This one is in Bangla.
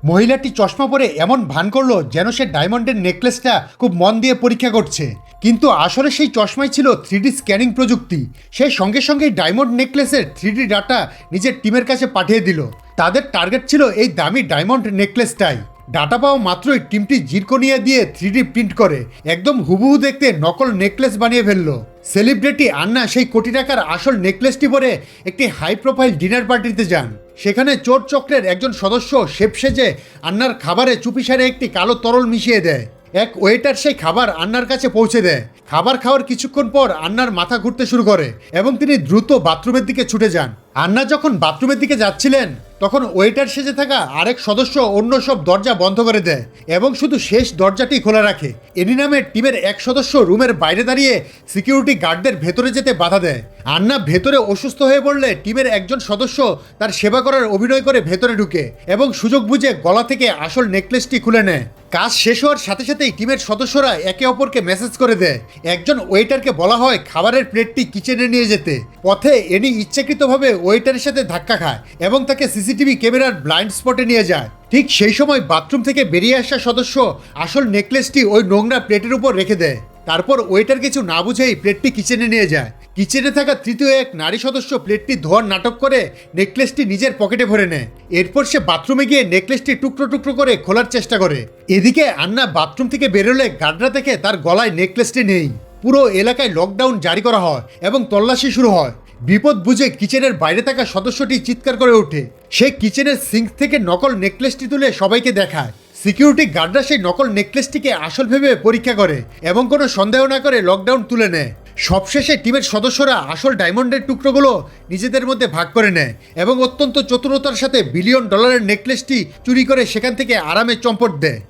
মহিলাটি চশমা পরে এমন ভান করলো যেন সে ডায়মন্ডের নেকলেসটা খুব মন দিয়ে পরীক্ষা করছে, কিন্তু আসলে সেই চশমাই ছিল 3D স্ক্যানিং প্রযুক্তি। সে সঙ্গে সঙ্গেই ডায়মন্ড নেকলেসের 3D ডাটা নিজের টিমের কাছে পাঠিয়ে দিল। তাদের টার্গেট ছিল এই দামি ডায়মন্ড নেকলেসটাই। ডাটা পাওয়া মাত্রই টিমটি জিরকোনিয়া দিয়ে 3D প্রিন্ট করে একদম হুবহু দেখতে নকল নেকলেস বানিয়ে ফেললো। সেলিব্রিটি আন্না সেই কোটি টাকার আসল নেকলেসটি পরে একটি হাই প্রোফাইল ডিনার পার্টিতে যান। সেখানে চোর চক্রের একজন সদস্য শেফ সেজে আন্নার খাবারে চুপিসারে একটি কালো তরল মিশিয়ে দেয়। এক ওয়েটার সেই খাবার আন্নার কাছে পৌঁছে দেয়। খাবার খাওয়ার কিছুক্ষণ পর আন্নার মাথা ঘুরতে শুরু করে এবং তিনি দ্রুত বাথরুমের দিকে ছুটে যান। আন্না যখন বাথরুমের দিকে যাচ্ছিলেন তখন ওয়েটার সেজে থাকা আরেক সদস্য অন্য সব দরজা বন্ধ করে দেয় এবং শুধু শেষ দরজাটি খোলা রাখে। এনি নামের টিমের এক সদস্য রুমের বাইরে দাঁড়িয়ে সিকিউরিটি গার্ডদের ভেতরে যেতে বাধা দেয়। আন্না ভেতরে অসুস্থ হয়ে পড়লে টিমের একজন সদস্য তার সেবা করার অভিনয় করে ভেতরে ঢুকে এবং সুযোগ বুঝে গলা থেকে আসল নেকলেসটি খুলে নেয়। কাজ শেষ হওয়ার সাথে সাথেই টিমের সদস্যরা একে অপরকে মেসেজ করে দেয়। একজন ওয়েটারকে বলা হয় খাবারের প্লেটটি কিচেনে নিয়ে যেতে। পথে এনি ইচ্ছাকৃতভাবে ওয়েটারের সাথে ধাক্কা খায় এবং তাকে সিসিটিভি ক্যামেরার ব্লাইন্ড স্পটে নিয়ে যায়। ঠিক সেই সময় বাথরুম থেকে বেরিয়ে আসা সদস্য আসল নেকলেসটি ওই নোংরা প্লেটের উপর রেখে দেয়। তারপর ওয়েটার কিছু না বুঝেই প্লেটটি কিচেনে নিয়ে যায়। কিচেনে থাকা তৃতীয় এক নারী সদস্য প্লেটটি ধোয়ার নাটক করে নেকলেসটি নিজের পকেটে ভরে নেয়। এরপর সে বাথরুমে গিয়ে নেকলেসটি টুকরো টুকরো করে খোলার চেষ্টা করে। এদিকে আন্না বাথরুম থেকে বেরোলে গার্ডরা থেকে তার গলায় নেকলেসটি নেই। পুরো এলাকায় লকডাউন জারি করা হয় এবং তল্লাশি শুরু হয়। বিপদ বুঝে কিচেনের বাইরে থাকা সদস্যটি চিৎকার করে ওঠে। সে কিচেনের সিঙ্ক থেকে নকল নেকলেসটি তুলে সবাইকে দেখায়। সিকিউরিটি গার্ডরা সেই নকল নেকলেসটিকে আসল ভেবে পরীক্ষা করে এবং কোনো সন্দেহ না করে লকডাউন তুলে নেয়। সবশেষে টিমের সদস্যরা আসল ডায়মন্ডের টুকরোগুলো নিজেদের মধ্যে ভাগ করে নেয় এবং অত্যন্ত চতুরতার সাথে $1 বিলিয়ন নেকলেসটি চুরি করে সেখান থেকে আরামে চম্পট দেয়।